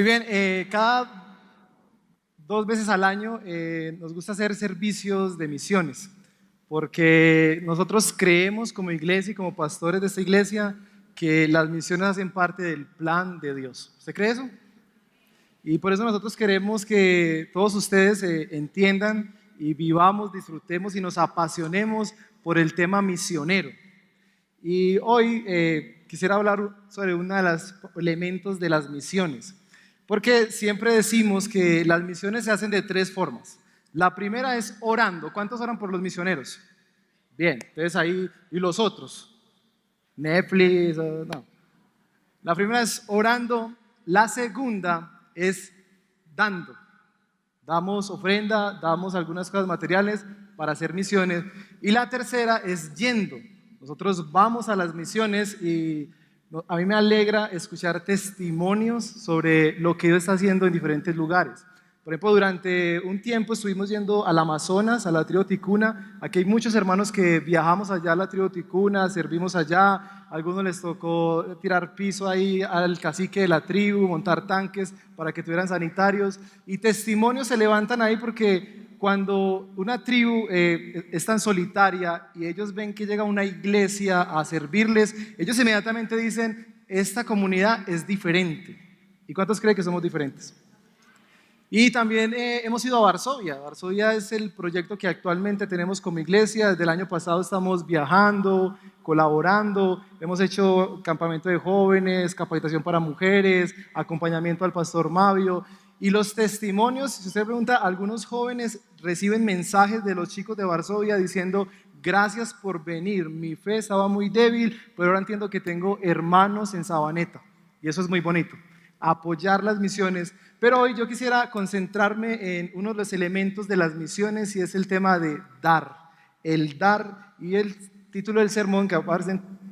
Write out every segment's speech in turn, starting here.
Muy bien, cada 2 veces al año nos gusta hacer servicios de misiones, porque nosotros creemos como iglesia y como pastores de esta iglesia que las misiones hacen parte del plan de Dios. ¿Usted cree eso? Y por eso nosotros queremos que todos ustedes entiendan y vivamos, disfrutemos y nos apasionemos por el tema misionero. Y hoy quisiera hablar sobre uno de los elementos de las misiones, porque siempre decimos que las misiones se hacen de 3 formas. La primera es orando. ¿Cuántos oran por los misioneros? Bien, entonces ahí, ¿y los otros? Netflix, no. La primera es orando, la segunda es dando. Damos ofrenda, damos algunas cosas materiales para hacer misiones. Y la tercera es yendo. Nosotros vamos a las misiones y a mí me alegra escuchar testimonios sobre lo que Dios está haciendo en diferentes lugares. Por ejemplo, durante un tiempo estuvimos yendo al Amazonas, a la tribu Ticuna. Aquí hay muchos hermanos que viajamos allá a la tribu Ticuna, servimos allá. A algunos les tocó tirar piso ahí al cacique de la tribu, montar tanques para que tuvieran sanitarios. Y testimonios se levantan ahí porque cuando una tribu es tan solitaria y ellos ven que llega una iglesia a servirles, ellos inmediatamente dicen, esta comunidad es diferente. ¿Y cuántos creen que somos diferentes? Y también hemos ido a Varsovia. Varsovia es el proyecto que actualmente tenemos como iglesia. Desde el año pasado estamos viajando, colaborando. Hemos hecho campamento de jóvenes, capacitación para mujeres, acompañamiento al pastor Mavio. Y los testimonios, si usted pregunta, algunos jóvenes reciben mensajes de los chicos de Varsovia diciendo, gracias por venir, mi fe estaba muy débil, pero ahora entiendo que tengo hermanos en Sabaneta. Y eso es muy bonito, apoyar las misiones. Pero hoy yo quisiera concentrarme en uno de los elementos de las misiones y es el tema de dar. El dar, y el título del sermón que va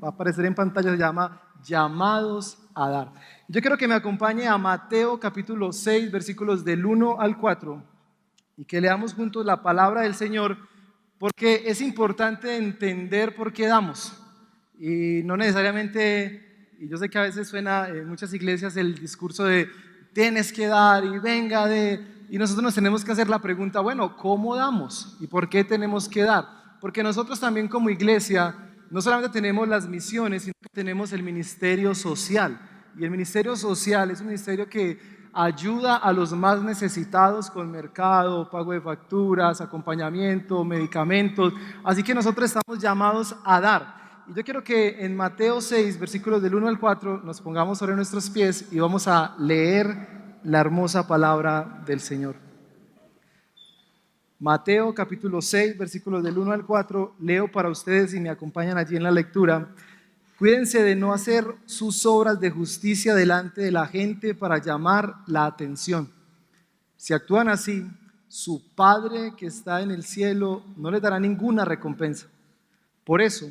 a aparecer en pantalla se llama Llamados a dar. Yo quiero que me acompañe a Mateo capítulo 6, versículos del 1 al 4 y que leamos juntos la palabra del Señor, porque es importante entender por qué damos. Y no necesariamente, y yo sé que a veces suena en muchas iglesias el discurso de tienes que dar y venga y nosotros nos tenemos que hacer la pregunta, bueno, ¿cómo damos? ¿Y por qué tenemos que dar? Porque nosotros también como iglesia no solamente tenemos las misiones, sino que tenemos el ministerio social. Y el ministerio social es un ministerio que ayuda a los más necesitados con mercado, pago de facturas, acompañamiento, medicamentos. Así que nosotros estamos llamados a dar. Y yo quiero que en Mateo 6, versículos del 1 al 4, nos pongamos sobre nuestros pies y vamos a leer la hermosa palabra del Señor. Mateo capítulo 6, versículos del 1 al 4, leo para ustedes y me acompañan allí en la lectura. Cuídense de no hacer sus obras de justicia delante de la gente para llamar la atención. Si actúan así, su Padre que está en el cielo no les dará ninguna recompensa. Por eso,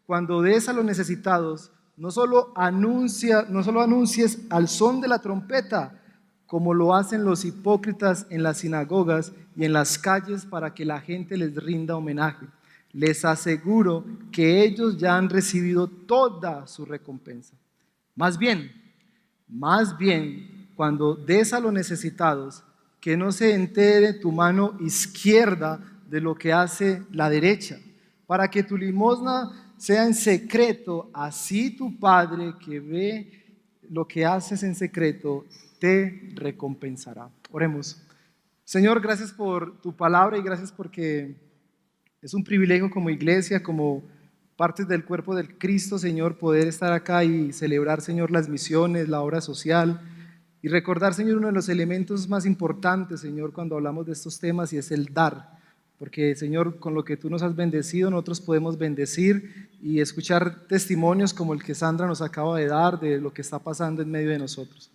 cuando des a los necesitados, no solo anuncies al son de la trompeta, como lo hacen los hipócritas en las sinagogas y en las calles para que la gente les rinda homenaje. Les aseguro que ellos ya han recibido toda su recompensa. Más bien, cuando des a los necesitados, que no se entere tu mano izquierda de lo que hace la derecha, para que tu limosna sea en secreto, así tu Padre que ve lo que haces en secreto te recompensará. Oremos. Señor, gracias por tu palabra y gracias porque es un privilegio como iglesia, como partes del cuerpo del Cristo, Señor, poder estar acá y celebrar, Señor, las misiones, la obra social y recordar, Señor, uno de los elementos más importantes, Señor, cuando hablamos de estos temas y es el dar. Porque, Señor, con lo que tú nos has bendecido, nosotros podemos bendecir y escuchar testimonios como el que Sandra nos acaba de dar de lo que está pasando en medio de nosotros.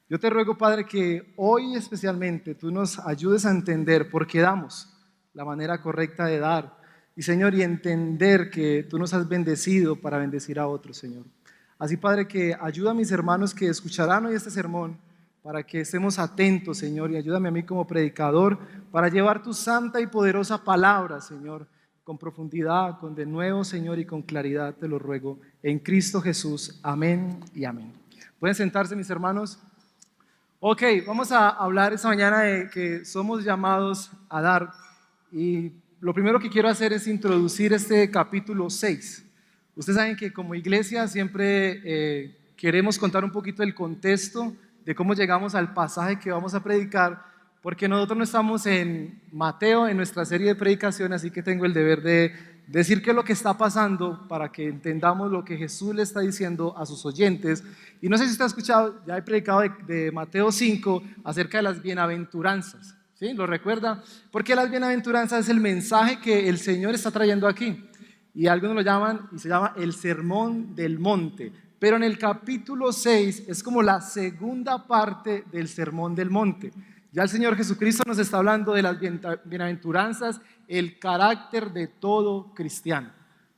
Yo te ruego, Padre, que hoy especialmente tú nos ayudes a entender por qué damos, la manera correcta de dar. Y, Señor, y entender que tú nos has bendecido para bendecir a otros, Señor. Así, Padre, que ayuda a mis hermanos que escucharán hoy este sermón, para que estemos atentos, Señor, y ayúdame a mí como predicador para llevar tu santa y poderosa palabra, Señor, con profundidad, con denuedo, Señor, y con claridad, te lo ruego, en Cristo Jesús. Amén y amén. ¿Pueden sentarse, mis hermanos? Ok, vamos a hablar esta mañana de que somos llamados a dar. Y lo primero que quiero hacer es introducir este capítulo 6. Ustedes saben que como iglesia siempre queremos contar un poquito el contexto de cómo llegamos al pasaje que vamos a predicar, porque nosotros no estamos en Mateo, en nuestra serie de predicaciones, así que tengo el deber de decir qué es lo que está pasando para que entendamos lo que Jesús le está diciendo a sus oyentes. Y no sé si usted ha escuchado, ya he predicado de Mateo 5 acerca de las bienaventuranzas. ¿Sí? ¿Lo recuerda? Porque las bienaventuranzas es el mensaje que el Señor está trayendo aquí. Y algunos lo llaman, y se llama el Sermón del Monte. Pero en el capítulo 6 es como la segunda parte del Sermón del Monte. Ya el Señor Jesucristo nos está hablando de las bienaventuranzas, el carácter de todo cristiano.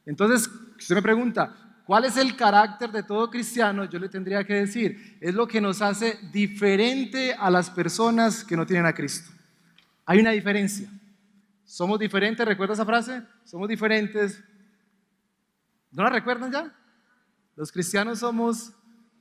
Entonces, si usted me pregunta, ¿cuál es el carácter de todo cristiano? Yo le tendría que decir, es lo que nos hace diferente a las personas que no tienen a Cristo. Hay una diferencia. Somos diferentes, ¿recuerda esa frase? Somos diferentes. ¿No la recuerdan ya? Los cristianos somos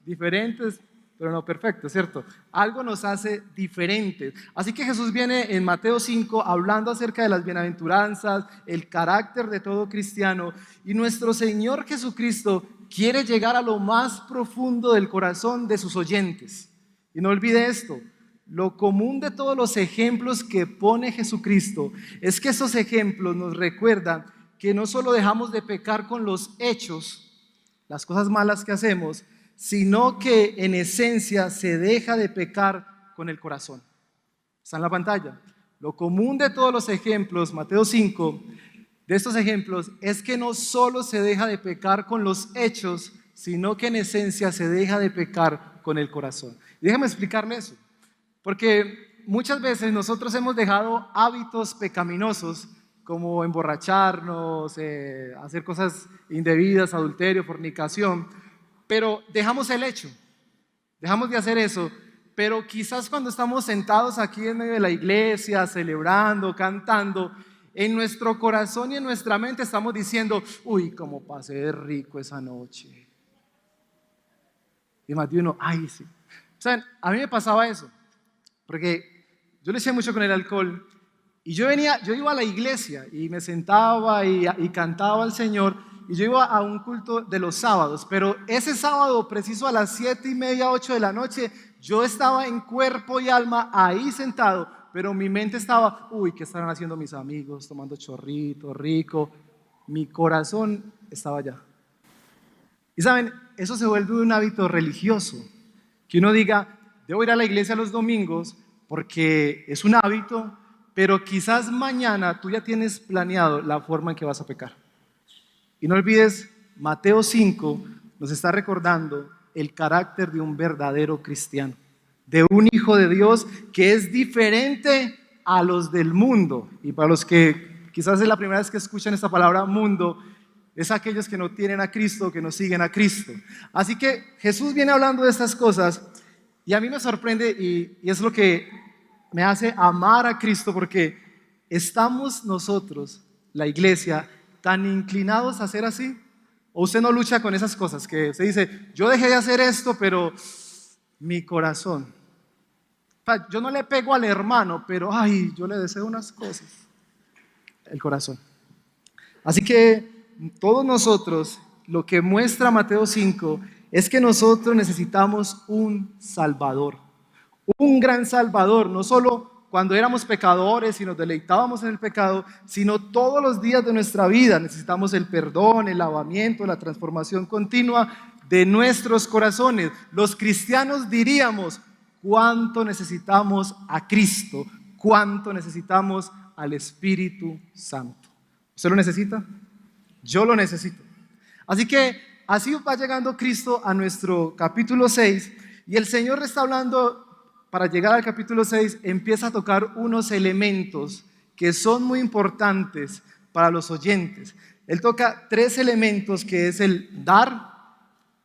diferentes, pero no perfectos, ¿cierto? Algo nos hace diferentes. Así que Jesús viene en Mateo 5 hablando acerca de las bienaventuranzas, el carácter de todo cristiano, y nuestro Señor Jesucristo quiere llegar a lo más profundo del corazón de sus oyentes. Y no olvide esto, lo común de todos los ejemplos que pone Jesucristo es que esos ejemplos nos recuerdan que no solo dejamos de pecar con los hechos, las cosas malas que hacemos, sino que en esencia se deja de pecar con el corazón. Está en la pantalla. Lo común de todos los ejemplos, Mateo 5, de estos ejemplos, es que no solo se deja de pecar con los hechos, sino que en esencia se deja de pecar con el corazón. Y déjame explicarle eso, porque muchas veces nosotros hemos dejado hábitos pecaminosos, como emborracharnos, hacer cosas indebidas, adulterio, fornicación, pero dejamos el hecho, dejamos de hacer eso, pero quizás cuando estamos sentados aquí en medio de la iglesia, celebrando, cantando, en nuestro corazón y en nuestra mente estamos diciendo, uy, cómo pasé de rico esa noche. Y más de uno, ay, sí. ¿Saben? A mí me pasaba eso, porque yo le eché mucho con el alcohol. Y yo iba a la iglesia y me sentaba y cantaba al Señor, y yo iba a un culto de los sábados, pero ese sábado preciso a las 7:30, 8 de la noche, yo estaba en cuerpo y alma ahí sentado, pero mi mente estaba, uy, ¿qué estarán haciendo mis amigos? Tomando chorrito, rico. Mi corazón estaba allá. Y saben, eso se vuelve un hábito religioso, que uno diga, debo ir a la iglesia los domingos porque es un hábito, pero quizás mañana tú ya tienes planeado la forma en que vas a pecar. Y no olvides, Mateo 5 nos está recordando el carácter de un verdadero cristiano, de un hijo de Dios que es diferente a los del mundo. Y para los que quizás es la primera vez que escuchan esta palabra mundo, es aquellos que no tienen a Cristo, que no siguen a Cristo. Así que Jesús viene hablando de estas cosas y a mí me sorprende y es lo que me hace amar a Cristo, porque estamos nosotros, la iglesia, tan inclinados a ser así. ¿O usted no lucha con esas cosas que usted dice, yo dejé de hacer esto, pero mi corazón, yo no le pego al hermano, pero ay, yo le deseo unas cosas? El corazón. Así que todos nosotros, lo que muestra Mateo 5 es que nosotros necesitamos un Salvador. Un gran Salvador, no solo cuando éramos pecadores y nos deleitábamos en el pecado, sino todos los días de nuestra vida. Necesitamos el perdón, el lavamiento, la transformación continua de nuestros corazones. Los cristianos diríamos, ¿cuánto necesitamos a Cristo? ¿Cuánto necesitamos al Espíritu Santo? ¿Usted lo necesita? Yo lo necesito. Así que así va llegando Cristo a nuestro capítulo 6 y el Señor le está hablando. Para llegar al capítulo 6, empieza a tocar unos elementos que son muy importantes para los oyentes. Él toca 3 elementos, que es el dar,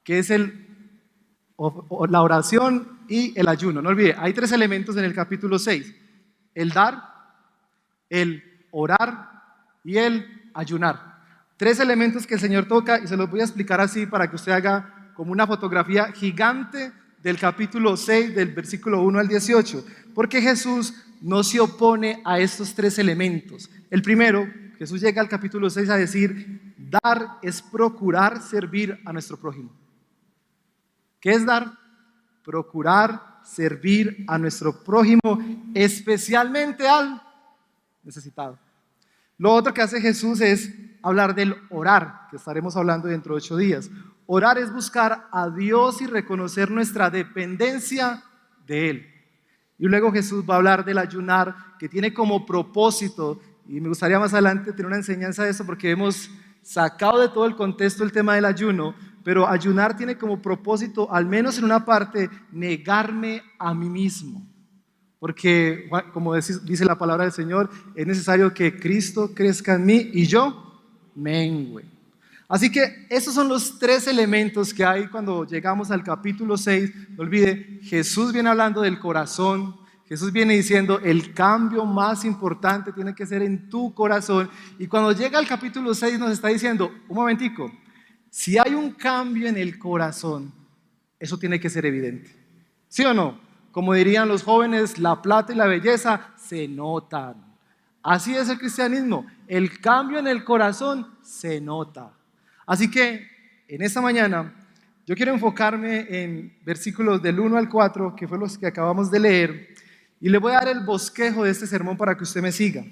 que es la oración y el ayuno. No olvide, hay 3 elementos en el capítulo 6. El dar, el orar y el ayunar. 3 elementos que el Señor toca y se los voy a explicar así para que usted haga como una fotografía gigante del capítulo 6, del versículo 1 al 18, porque Jesús no se opone a estos tres elementos. El primero, Jesús llega al capítulo 6 a decir, dar es procurar servir a nuestro prójimo. ¿Qué es dar? Procurar servir a nuestro prójimo, especialmente al necesitado. Lo otro que hace Jesús es hablar del orar, que estaremos hablando dentro de 8 días. Orar es buscar a Dios y reconocer nuestra dependencia de Él. Y luego Jesús va a hablar del ayunar, que tiene como propósito, y me gustaría más adelante tener una enseñanza de eso, porque hemos sacado de todo el contexto el tema del ayuno, pero ayunar tiene como propósito, al menos en una parte, negarme a mí mismo. Porque, como dice la palabra del Señor, es necesario que Cristo crezca en mí y yo mengüe. Así que esos son los tres elementos que hay cuando llegamos al capítulo 6. No olvide, Jesús viene hablando del corazón. Jesús viene diciendo, el cambio más importante tiene que ser en tu corazón. Y cuando llega al capítulo 6 nos está diciendo, un momentico, si hay un cambio en el corazón, eso tiene que ser evidente. ¿Sí o no? Como dirían los jóvenes, la plata y la belleza se notan. Así es el cristianismo. El cambio en el corazón se nota. Así que en esta mañana yo quiero enfocarme en versículos del 1 al 4, que fue los que acabamos de leer, y le voy a dar el bosquejo de este sermón para que usted me siga.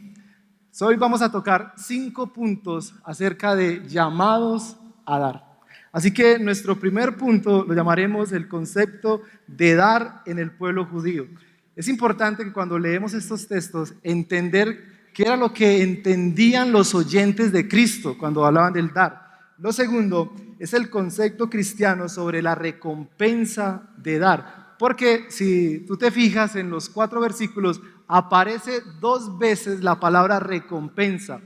Hoy vamos a tocar 5 puntos acerca de llamados a dar. Así que nuestro primer punto lo llamaremos el concepto de dar en el pueblo judío. Es importante que cuando leemos estos textos entender qué era lo que entendían los oyentes de Cristo cuando hablaban del dar. Lo segundo es el concepto cristiano sobre la recompensa de dar. Porque si tú te fijas en los 4 versículos, aparece 2 veces la palabra recompensa.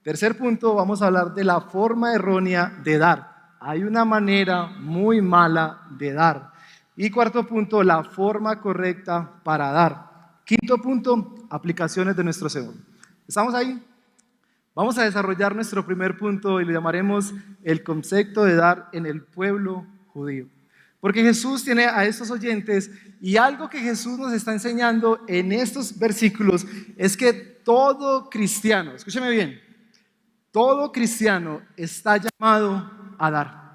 Tercer punto, vamos a hablar de la forma errónea de dar. Hay una manera muy mala de dar. Y cuarto punto, la forma correcta para dar. Quinto punto, aplicaciones de nuestro sermón. ¿Estamos ahí? Vamos a desarrollar nuestro primer punto y le llamaremos el concepto de dar en el pueblo judío. Porque Jesús tiene a estos oyentes y algo que Jesús nos está enseñando en estos versículos es que todo cristiano, escúcheme bien, todo cristiano está llamado a dar.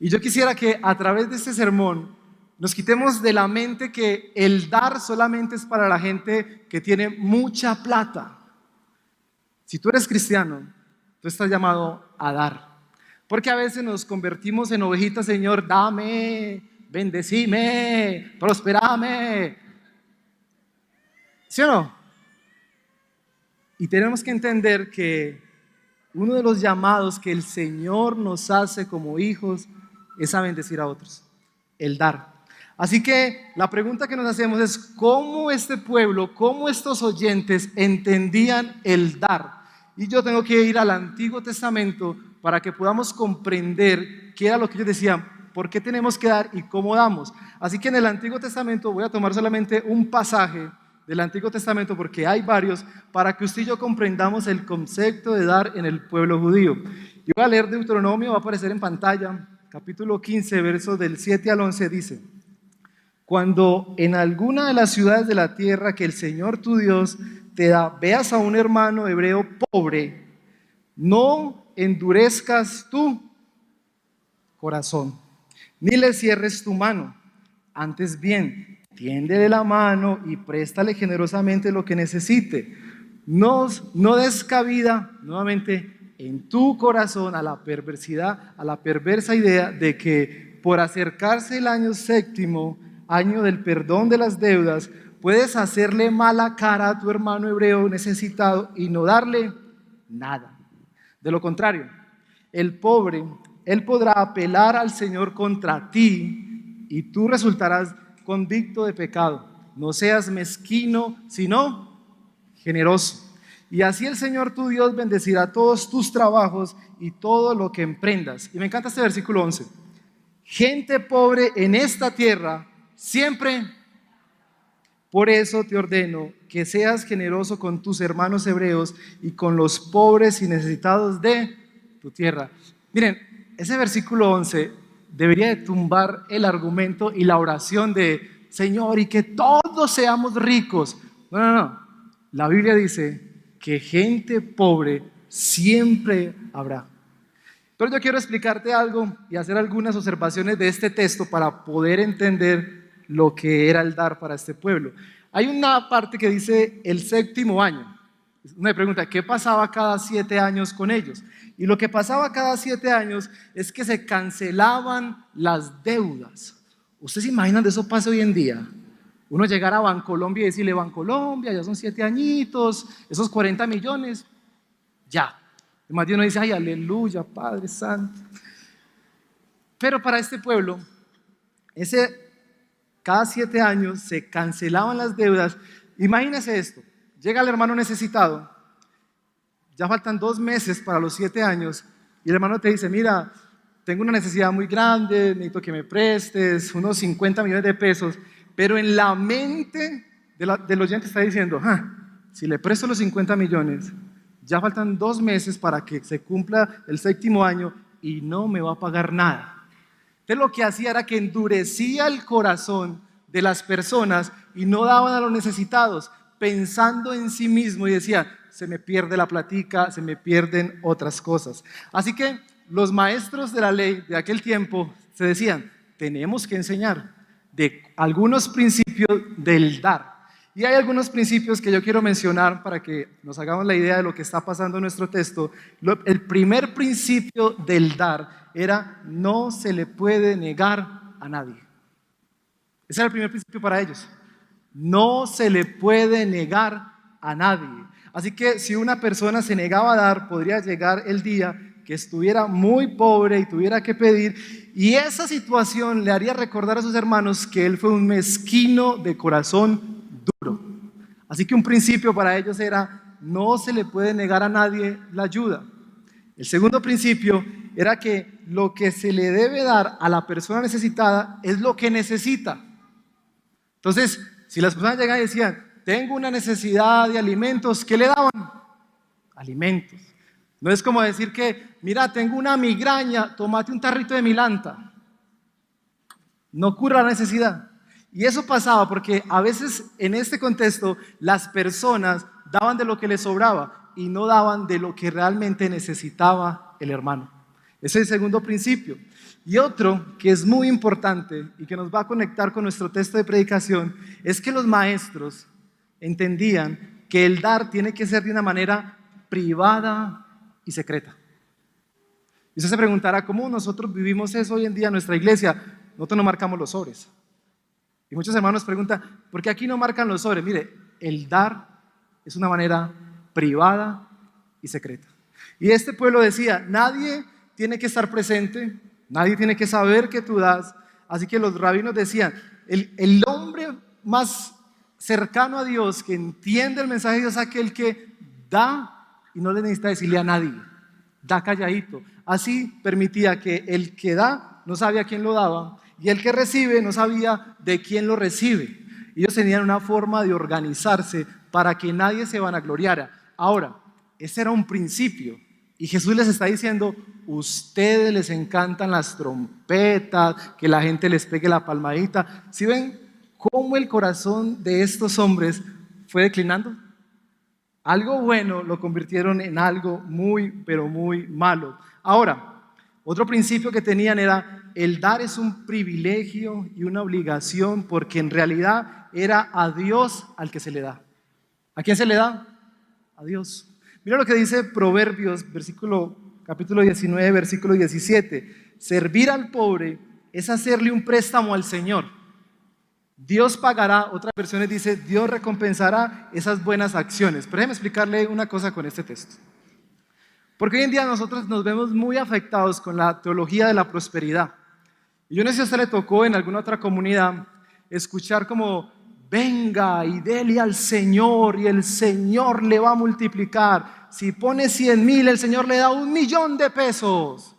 Y yo quisiera que a través de este sermón nos quitemos de la mente que el dar solamente es para la gente que tiene mucha plata. Si tú eres cristiano, tú estás llamado a dar. Porque a veces nos convertimos en ovejitas, Señor, dame, bendecime, prosperame. ¿Sí o no? Y tenemos que entender que uno de los llamados que el Señor nos hace como hijos es a bendecir a otros, el dar. Así que la pregunta que nos hacemos es cómo este pueblo, cómo estos oyentes entendían el dar. Y yo tengo que ir al Antiguo Testamento para que podamos comprender qué era lo que ellos decían, por qué tenemos que dar y cómo damos. Así que en el Antiguo Testamento voy a tomar solamente un pasaje del Antiguo Testamento, porque hay varios, para que usted y yo comprendamos el concepto de dar en el pueblo judío. Yo voy a leer Deuteronomio, va a aparecer en pantalla, capítulo 15, versos del 7 al 11, dice: cuando en alguna de las ciudades de la tierra que el Señor tu Dios te da, veas a un hermano hebreo pobre, no endurezcas tu corazón, ni le cierres tu mano, antes bien, tiéndele la mano y préstale generosamente lo que necesite. No des cabida nuevamente en tu corazón a la perversidad, a la perversa idea de que por acercarse el año séptimo, año del perdón de las deudas, puedes hacerle mala cara a tu hermano hebreo necesitado y no darle nada. De lo contrario, el pobre, él podrá apelar al Señor contra ti y tú resultarás convicto de pecado. No seas mezquino, sino generoso. Y así el Señor tu Dios bendecirá todos tus trabajos y todo lo que emprendas. Y me encanta este versículo 11. Gente pobre en esta tierra siempre. Por eso te ordeno que seas generoso con tus hermanos hebreos y con los pobres y necesitados de tu tierra. Miren, ese versículo 11 debería de tumbar el argumento y la oración de Señor, y que todos seamos ricos. No, no, no. La Biblia dice que gente pobre siempre habrá. Pero yo quiero explicarte algo y hacer algunas observaciones de este texto para poder entender lo que era el dar para este pueblo. Hay una parte que dice el séptimo año. Una pregunta, ¿qué pasaba cada 7 años con ellos? Y lo que pasaba cada 7 años es que se cancelaban las deudas. ¿Ustedes se imaginan de eso pasa hoy en día? Uno llegar a Bancolombia y decirle, Bancolombia, ya son 7 añitos, esos 40 millones, ya. Y más de uno dice, ay, aleluya, Padre Santo. Pero para este pueblo, cada 7 años se cancelaban las deudas. Imagínese esto, llega el hermano necesitado, ya faltan 2 meses para los 7 años, y el hermano te dice, mira, tengo una necesidad muy grande, necesito que me prestes unos 50 millones de pesos, pero en la mente del oyente está diciendo, si le presto los 50 millones, ya faltan 2 meses para que se cumpla el 7º año y no me va a pagar nada. Entonces lo que hacía era que endurecía el corazón de las personas y no daban a los necesitados, pensando en sí mismo, y decía, se me pierde la platica, se me pierden otras cosas. Así que los maestros de la ley de aquel tiempo se decían, tenemos que enseñar de algunos principios del dar. Y hay algunos principios que yo quiero mencionar para que nos hagamos la idea de lo que está pasando en nuestro texto. El primer principio del dar era no se le puede negar a nadie. Ese era el primer principio para ellos. No se le puede negar a nadie. Así que si una persona se negaba a dar, podría llegar el día que estuviera muy pobre y tuviera que pedir, y esa situación le haría recordar a sus hermanos que él fue un mezquino de corazón duro. Así que un principio para ellos era, no se le puede negar a nadie la ayuda. El segundo principio era que lo que se le debe dar a la persona necesitada es lo que necesita. Entonces, si las personas llegan y decían, tengo una necesidad de alimentos, ¿qué le daban? Alimentos. No es como decir que, mira, tengo una migraña, tómate un tarrito de Milanta. No cura la necesidad. Y eso pasaba porque a veces en este contexto las personas daban de lo que les sobraba y no daban de lo que realmente necesitaba el hermano. Ese es el segundo principio. Y otro que es muy importante y que nos va a conectar con nuestro texto de predicación es que los maestros entendían que el dar tiene que ser de una manera privada y secreta. Y usted se preguntará, ¿cómo nosotros vivimos eso hoy en día en nuestra iglesia? Nosotros no marcamos los sobres. Y muchos hermanos preguntan, ¿por qué aquí no marcan los sobres? Mire, el dar es una manera privada y secreta. Y este pueblo decía, nadie tiene que estar presente, nadie tiene que saber que tú das. Así que los rabinos decían, el hombre más cercano a Dios, que entiende el mensaje de Dios, es aquel que da y no le necesita decirle a nadie, da calladito. Así permitía que el que da no sabía quién lo daba y el que recibe no sabía de quién lo recibe. Ellos tenían una forma de organizarse para que nadie se vanagloriara. Ahora, ese era un principio y Jesús les está diciendo, ustedes les encantan las trompetas, que la gente les pegue la palmadita. ¿Sí ven cómo el corazón de estos hombres fue declinando? Algo bueno lo convirtieron en algo muy, pero muy malo. Ahora, otro principio que tenían era, el dar es un privilegio y una obligación porque en realidad era a Dios al que se le da. ¿A quién se le da? A Dios. Mira lo que dice Proverbios, capítulo 19, versículo 17. Servir al pobre es hacerle un préstamo al Señor. Dios pagará, otras versiones dice, Dios recompensará esas buenas acciones. Pero déjeme explicarle una cosa con este texto. Porque hoy en día nosotros nos vemos muy afectados con la teología de la prosperidad. Y yo no sé si a usted le tocó en alguna otra comunidad escuchar como, venga y dele al Señor y el Señor le va a multiplicar. Si pone 100,000, el Señor le da 1,000,000 de pesos.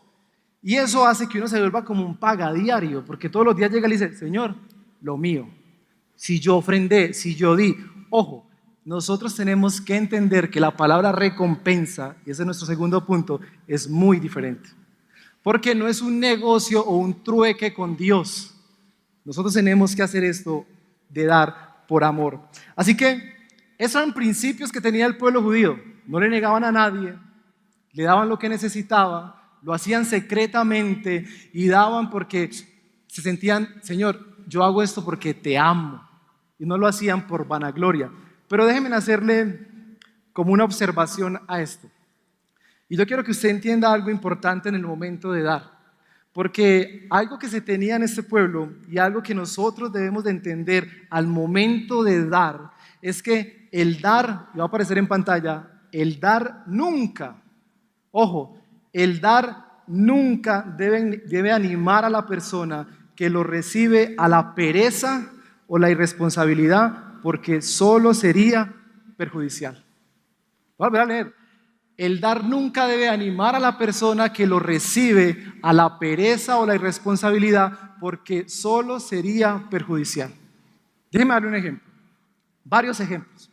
Y eso hace que uno se vuelva como un pagadiario, porque todos los días llega y le dice, Señor, lo mío, si yo ofrendé, si yo di. Ojo, nosotros tenemos que entender que la palabra recompensa, y ese es nuestro segundo punto, es muy diferente. porque no es un negocio o un trueque con Dios. Nosotros tenemos que hacer esto de dar por amor. Así que esos eran principios que tenía el pueblo judío. No le negaban a nadie, le daban lo que necesitaba, lo hacían secretamente y daban porque se sentían, Señor, yo hago esto porque te amo. Y no lo hacían por vanagloria. Pero déjenme hacerle como una observación a esto. Y yo quiero que usted entienda algo importante en el momento de dar. Porque algo que se tenía en este pueblo y algo que nosotros debemos de entender al momento de dar es que el dar, y va a aparecer en pantalla, el dar nunca, ojo, el dar nunca debe animar a la persona que lo recibe a la pereza o la irresponsabilidad, porque solo sería perjudicial. Voy a volver a leer. El dar nunca debe animar a la persona que lo recibe a la pereza o la irresponsabilidad, porque solo sería perjudicial. Déjeme darle un ejemplo, varios ejemplos.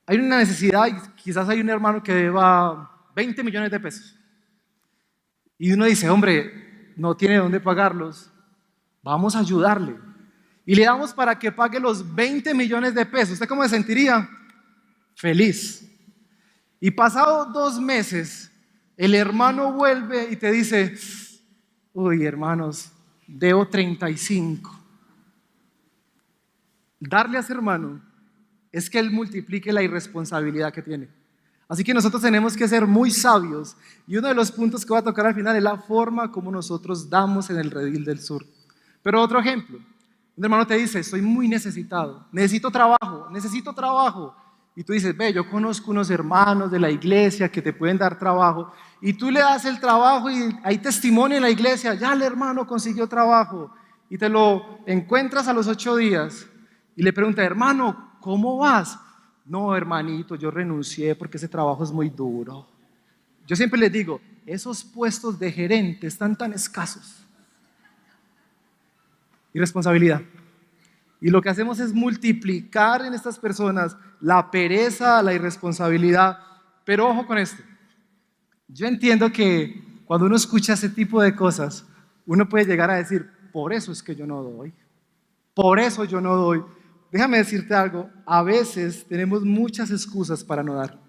Hay una necesidad y quizás hay un hermano que deba 20 millones de pesos. Y uno dice, hombre, no tiene dónde pagarlos, vamos a ayudarle. Y le damos para que pague los 20 millones de pesos. ¿Usted cómo se sentiría? Feliz. Y pasado 2 meses, el hermano vuelve y te dice, uy, hermanos, debo 35. Darle a ese hermano es que él multiplique la irresponsabilidad que tiene. Así que nosotros tenemos que ser muy sabios. Y uno de los puntos que voy a tocar al final es la forma como nosotros damos en el Redil del Sur. Pero otro ejemplo, un hermano te dice, estoy muy necesitado, necesito trabajo. Y tú dices, ve, yo conozco unos hermanos de la iglesia que te pueden dar trabajo. Y tú le das el trabajo y hay testimonio en la iglesia, ya el hermano consiguió trabajo. Y te lo encuentras a los 8 días y le preguntas, hermano, ¿cómo vas? No, hermanito, yo renuncié porque ese trabajo es muy duro. Yo siempre les digo, esos puestos de gerente están tan escasos. Irresponsabilidad. Y lo que hacemos es multiplicar en estas personas la pereza, la irresponsabilidad. Pero ojo con esto. Yo entiendo que cuando uno escucha ese tipo de cosas, uno puede llegar a decir, por eso es que yo no doy. Por eso yo no doy. Déjame decirte algo, a veces tenemos muchas excusas para no dar.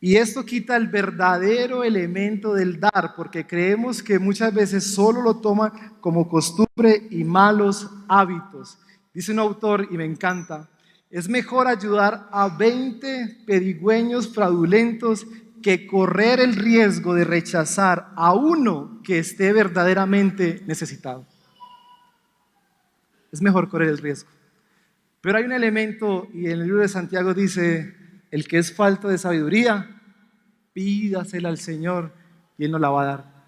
Y esto quita el verdadero elemento del dar, porque creemos que muchas veces solo lo toman como costumbre y malos hábitos. Dice un autor, y me encanta, es mejor ayudar a 20 pedigüeños fraudulentos que correr el riesgo de rechazar a uno que esté verdaderamente necesitado. Es mejor correr el riesgo. Pero hay un elemento, y en el libro de Santiago dice, el que es falto de sabiduría, pídasela al Señor y Él nos la va a dar.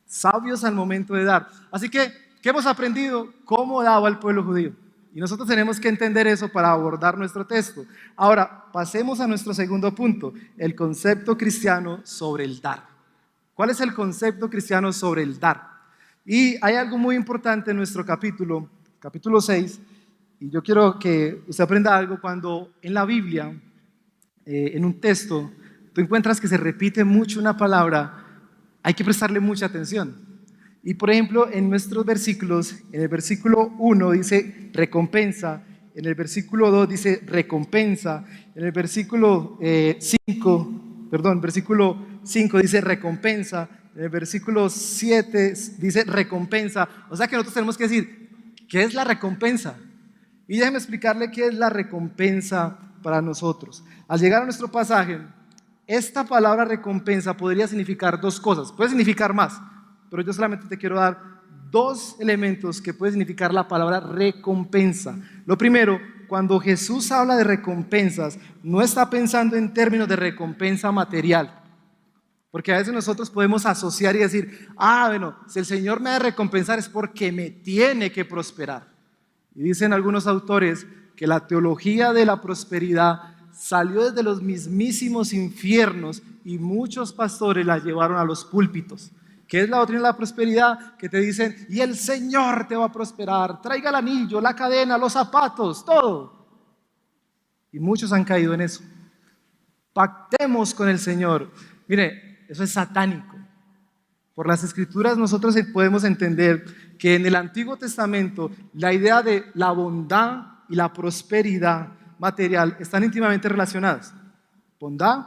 Sabios al momento de dar. Así que, ¿qué hemos aprendido? ¿Cómo daba el pueblo judío? Y nosotros tenemos que entender eso para abordar nuestro texto. Ahora, pasemos a nuestro segundo punto, el concepto cristiano sobre el dar. ¿Cuál es el concepto cristiano sobre el dar? Y hay algo muy importante en nuestro capítulo 6, y yo quiero que usted aprenda algo cuando en la Biblia, en un texto, tú encuentras que se repite mucho una palabra, hay que prestarle mucha atención. Y por ejemplo, en nuestros versículos, en el versículo 1 dice recompensa, en el versículo 2 dice recompensa, en el versículo 5 dice recompensa, en el versículo 7 dice recompensa. O sea que nosotros tenemos que decir, ¿qué es la recompensa? Y déjeme explicarle qué es la recompensa para nosotros. Al llegar a nuestro pasaje, esta palabra recompensa podría significar 2 cosas, puede significar más, pero yo solamente te quiero dar 2 elementos que puede significar la palabra recompensa. Lo primero, cuando Jesús habla de recompensas, no está pensando en términos de recompensa material, porque a veces nosotros podemos asociar y decir, bueno, si el Señor me ha de recompensar es porque me tiene que prosperar. Y dicen algunos autores que la teología de la prosperidad salió desde los mismísimos infiernos y muchos pastores la llevaron a los púlpitos. ¿Qué es la doctrina de la prosperidad? Que te dicen, y el Señor te va a prosperar, traiga el anillo, la cadena, los zapatos, todo. Y muchos han caído en eso. Pactemos con el Señor. Mire, eso es satánico. Por las Escrituras nosotros podemos entender que en el Antiguo Testamento la idea de la bondad y la prosperidad material están íntimamente relacionadas. Bondad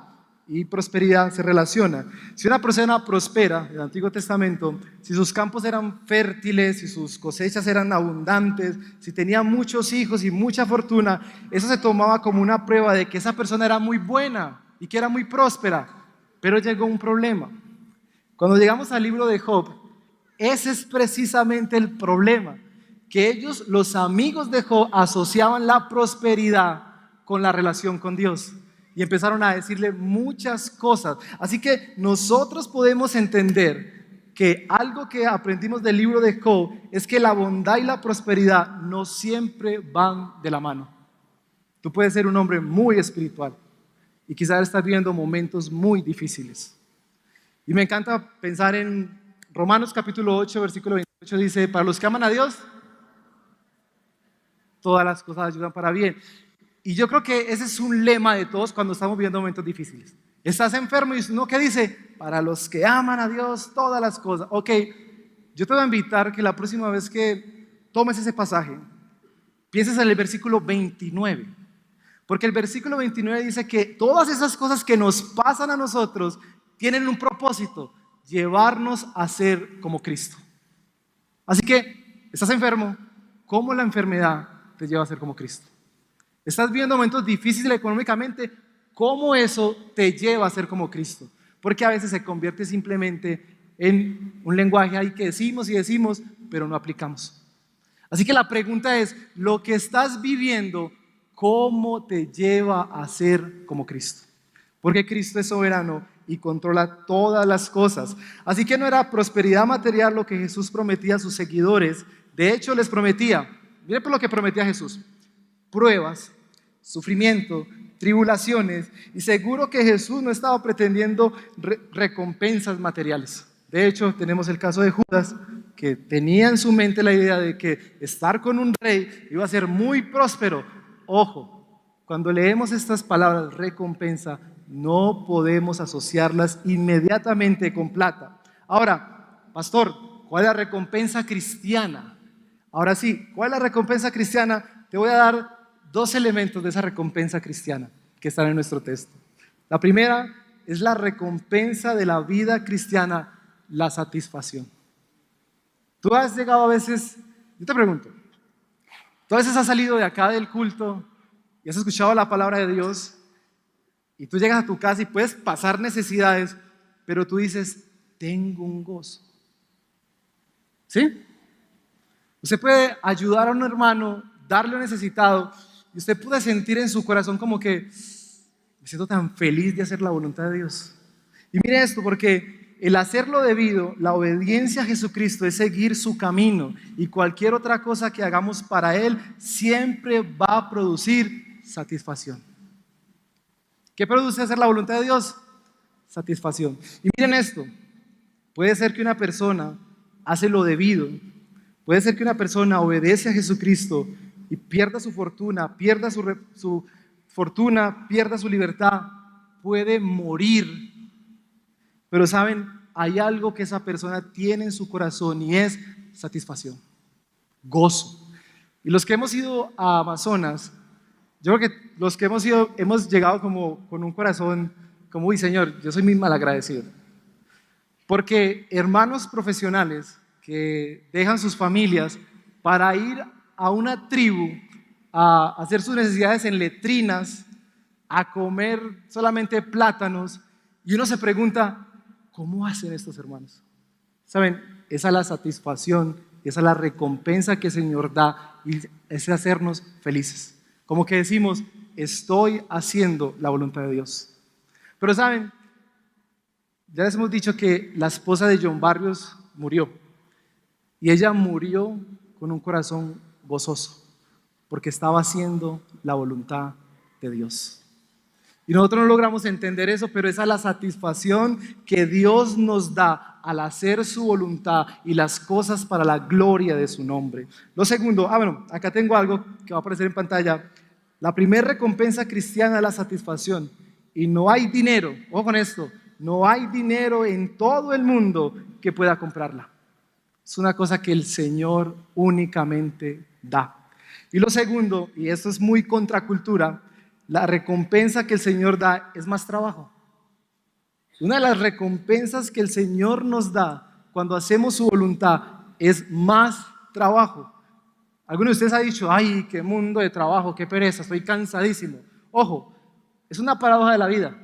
y prosperidad se relacionan. Si una persona prospera, en el Antiguo Testamento, si sus campos eran fértiles, si sus cosechas eran abundantes, si tenía muchos hijos y mucha fortuna, eso se tomaba como una prueba de que esa persona era muy buena y que era muy próspera. Pero llegó un problema. Cuando llegamos al libro de Job, ese es precisamente el problema, que ellos, los amigos de Job, asociaban la prosperidad con la relación con Dios y empezaron a decirle muchas cosas. Así que nosotros podemos entender que algo que aprendimos del libro de Job es que la bondad y la prosperidad no siempre van de la mano. Tú puedes ser un hombre muy espiritual y quizás estás viviendo momentos muy difíciles. Y me encanta pensar en Romanos capítulo 8, versículo 28, dice: para los que aman a Dios, todas las cosas ayudan para bien. Y yo creo que ese es un lema de todos cuando estamos viviendo momentos difíciles. Estás enfermo y no, ¿qué dice? Para los que aman a Dios, todas las cosas. Ok, yo te voy a invitar que la próxima vez que tomes ese pasaje, pienses en el versículo 29. Porque el versículo 29 dice que todas esas cosas que nos pasan a nosotros tienen un propósito: llevarnos a ser como Cristo. Así que, estás enfermo, ¿cómo la enfermedad te lleva a ser como Cristo? Estás viviendo momentos difíciles económicamente, ¿cómo eso te lleva a ser como Cristo? Porque a veces se convierte simplemente en un lenguaje ahí que decimos y decimos, pero no aplicamos. Así que la pregunta es, lo que estás viviendo, ¿cómo te lleva a ser como Cristo? Porque Cristo es soberano y controla todas las cosas. Así que no era prosperidad material lo que Jesús prometía a sus seguidores. De hecho, les prometía, miren por lo que prometía Jesús: pruebas, sufrimiento, tribulaciones, y seguro que Jesús no estaba pretendiendo recompensas materiales. De hecho, tenemos el caso de Judas, que tenía en su mente la idea de que estar con un rey iba a ser muy próspero. Ojo, cuando leemos estas palabras, recompensa, no podemos asociarlas inmediatamente con plata. Ahora, pastor, ¿cuál es la recompensa cristiana? Ahora sí, ¿cuál es la recompensa cristiana? Te voy a dar dos elementos de esa recompensa cristiana que están en nuestro texto. La primera es la recompensa de la vida cristiana, la satisfacción. Tú has llegado a veces, yo te pregunto, tú a veces has salido de acá del culto y has escuchado la palabra de Dios y tú llegas a tu casa y puedes pasar necesidades, pero tú dices: tengo un gozo. ¿Sí? Usted puede ayudar a un hermano, darle a un necesitado, y usted puede sentir en su corazón como que me siento tan feliz de hacer la voluntad de Dios. Y mire esto, porque el hacerlo debido, la obediencia a Jesucristo, es seguir su camino, y cualquier otra cosa que hagamos para Él siempre va a producir satisfacción. ¿Qué produce hacer la voluntad de Dios? Satisfacción. Y miren esto, puede ser que una persona hace lo debido, puede ser que una persona obedece a Jesucristo y pierda su fortuna, pierda su fortuna, pierda su libertad, puede morir. Pero saben, hay algo que esa persona tiene en su corazón y es satisfacción, gozo. Y los que hemos ido a Amazonas, yo creo que los que hemos ido hemos llegado como con un corazón como: uy, Señor, yo soy muy malagradecido. Porque hermanos profesionales que dejan sus familias para ir a una tribu a hacer sus necesidades en letrinas, a comer solamente plátanos, y uno se pregunta: ¿cómo hacen estos hermanos? ¿Saben? Esa es la satisfacción, esa es la recompensa que el Señor da, y es hacernos felices. Como que decimos: estoy haciendo la voluntad de Dios. Pero ¿saben? Ya les hemos dicho que la esposa de John Barrios murió, y ella murió con un corazón gozoso, porque estaba haciendo la voluntad de Dios. Y nosotros no logramos entender eso, pero esa es la satisfacción que Dios nos da al hacer su voluntad y las cosas para la gloria de su nombre. Lo segundo, bueno, acá tengo algo que va a aparecer en pantalla. La primera recompensa cristiana es la satisfacción. Y no hay dinero, ojo con esto, no hay dinero en todo el mundo que pueda comprarla. Es una cosa que el Señor únicamente da. Y lo segundo, y esto es muy contracultura, la recompensa que el Señor da es más trabajo. Una de las recompensas que el Señor nos da cuando hacemos su voluntad es más trabajo. Alguno de ustedes ha dicho, ay, qué mundo de trabajo, qué pereza, estoy cansadísimo. Ojo, es una paradoja de la vida,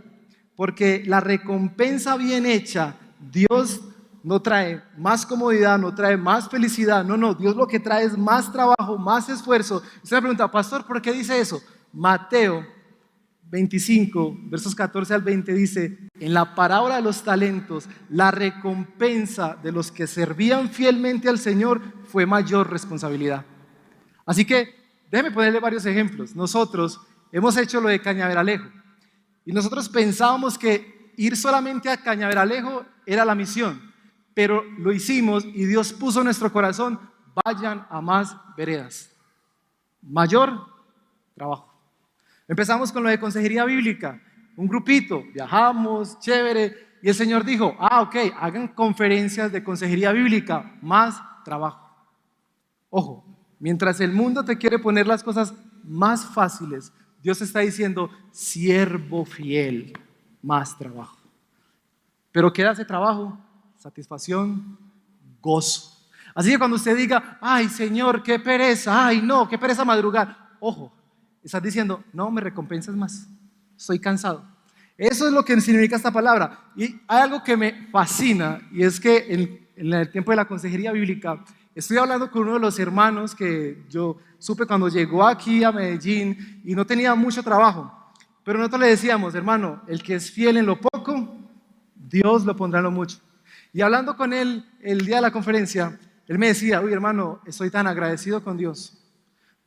porque la recompensa bien hecha, Dios no trae más comodidad, no trae más felicidad, no, Dios lo que trae es más trabajo, más esfuerzo. Usted me pregunta, pastor, ¿por qué dice eso? Mateo 25, versos 14 al 20 dice, en la parábola de los talentos, la recompensa de los que servían fielmente al Señor fue mayor responsabilidad. Así que déjeme ponerle varios ejemplos. Nosotros hemos hecho lo de Cañaveralejo y nosotros pensábamos que ir solamente a Cañaveralejo era la misión, pero lo hicimos y Dios puso en nuestro corazón, vayan a más veredas. Mayor trabajo. Empezamos con lo de consejería bíblica, un grupito, viajamos, chévere, y el Señor dijo, ok, hagan conferencias de consejería bíblica, más trabajo. Ojo, mientras el mundo te quiere poner las cosas más fáciles, Dios está diciendo, siervo fiel, más trabajo. Pero ¿qué da ese trabajo? Satisfacción, gozo. Así que cuando usted diga, ay Señor, qué pereza, ay no, qué pereza madrugar, ojo, estás diciendo, no me recompenses más, estoy cansado. Eso es lo que significa esta palabra. Y hay algo que me fascina, y es que en el tiempo de la consejería bíblica, estoy hablando con uno de los hermanos que yo supe cuando llegó aquí a Medellín y no tenía mucho trabajo. Pero nosotros le decíamos, hermano, el que es fiel en lo poco, Dios lo pondrá en lo mucho. Y hablando con él el día de la conferencia, él me decía, uy hermano, estoy tan agradecido con Dios.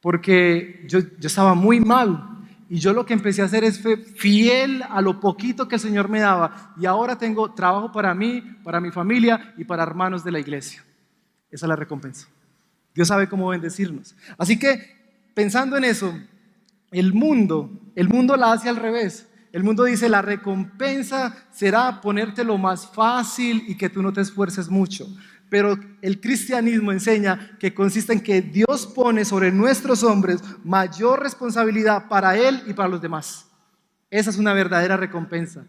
Porque yo estaba muy mal y yo lo que empecé a hacer es fiel a lo poquito que el Señor me daba y ahora tengo trabajo para mí, para mi familia y para hermanos de la iglesia. Esa es la recompensa. Dios sabe cómo bendecirnos. Así que pensando en eso, el mundo la hace al revés. El mundo dice la recompensa será ponértelo más fácil y que tú no te esfuerces mucho. Pero el cristianismo enseña que consiste en que Dios pone sobre nuestros hombres mayor responsabilidad para Él y para los demás. Esa es una verdadera recompensa.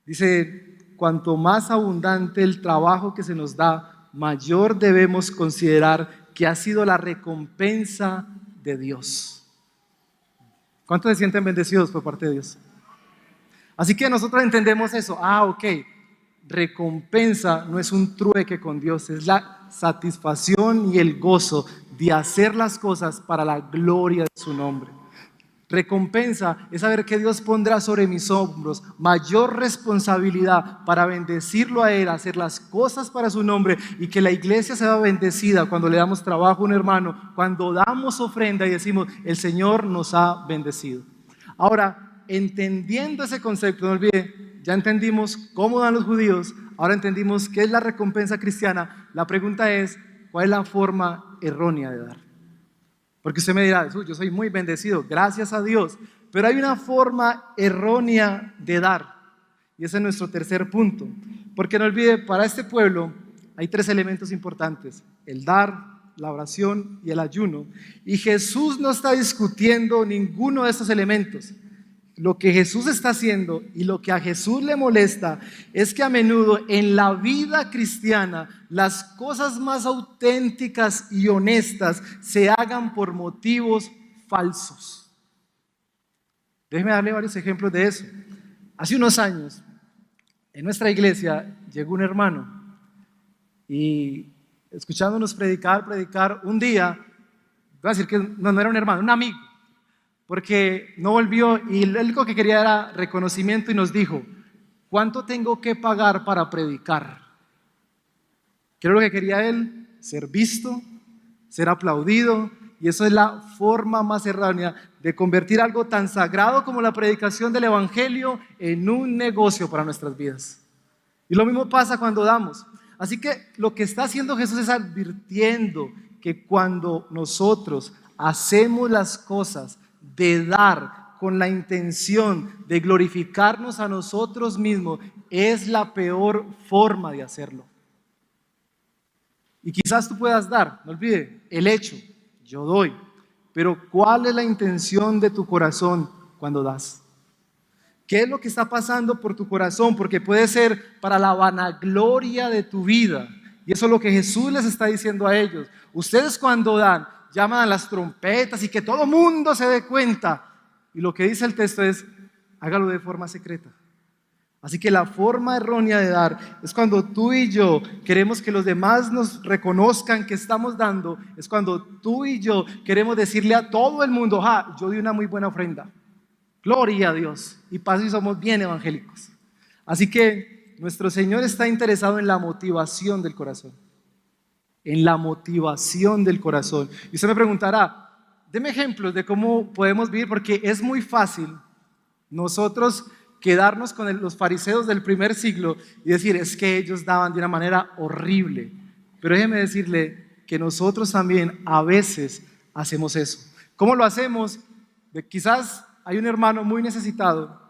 Dice, cuanto más abundante el trabajo que se nos da, mayor debemos considerar que ha sido la recompensa de Dios. ¿Cuántos se sienten bendecidos por parte de Dios? Así que nosotros entendemos eso. Ok. Recompensa no es un trueque con Dios, es la satisfacción y el gozo de hacer las cosas para la gloria de su nombre. Recompensa es saber que Dios pondrá sobre mis hombros mayor responsabilidad para bendecirlo a Él, hacer las cosas para su nombre y que la iglesia sea bendecida cuando le damos trabajo a un hermano, cuando damos ofrenda y decimos, el Señor nos ha bendecido. Ahora, entendiendo ese concepto, no olvide, ya entendimos cómo dan los judíos, ahora entendimos qué es la recompensa cristiana. La pregunta es, ¿cuál es la forma errónea de dar? Porque usted me dirá, yo soy muy bendecido, gracias a Dios, pero hay una forma errónea de dar. Y ese es nuestro tercer punto. Porque no olvide, para este pueblo hay 3 elementos importantes: el dar, la oración y el ayuno. Y Jesús no está discutiendo ninguno de estos elementos. Lo que Jesús está haciendo y lo que a Jesús le molesta es que a menudo en la vida cristiana las cosas más auténticas y honestas se hagan por motivos falsos. Déjeme darle varios ejemplos de eso. Hace unos años en nuestra iglesia llegó un hermano y escuchándonos predicar un día, voy a decir que no era un hermano, un amigo, porque no volvió y lo único que quería era reconocimiento y nos dijo, ¿cuánto tengo que pagar para predicar? ¿Qué era lo que quería él? Ser visto, ser aplaudido, y eso es la forma más errónea de convertir algo tan sagrado como la predicación del evangelio en un negocio para nuestras vidas. Y lo mismo pasa cuando damos. Así que lo que está haciendo Jesús es advirtiendo que cuando nosotros hacemos las cosas de dar con la intención de glorificarnos a nosotros mismos, es la peor forma de hacerlo. Y quizás tú puedas dar, no olvide, el hecho, yo doy. Pero ¿cuál es la intención de tu corazón cuando das? ¿Qué es lo que está pasando por tu corazón? Porque puede ser para la vanagloria de tu vida. Y eso es lo que Jesús les está diciendo a ellos. Ustedes cuando dan, llaman a las trompetas y que todo mundo se dé cuenta. Y lo que dice el texto es, hágalo de forma secreta. Así que la forma errónea de dar es cuando tú y yo queremos que los demás nos reconozcan que estamos dando. Es cuando tú y yo queremos decirle a todo el mundo, yo di una muy buena ofrenda. Gloria a Dios. Y paso y somos bien evangélicos. Así que nuestro Señor está interesado en la motivación del corazón. En la motivación del corazón. Y usted me preguntará, deme ejemplos de cómo podemos vivir, porque es muy fácil nosotros quedarnos con los fariseos del primer siglo y decir, es que ellos daban de una manera horrible. Pero déjeme decirle que nosotros también a veces hacemos eso. ¿Cómo lo hacemos? Quizás hay un hermano muy necesitado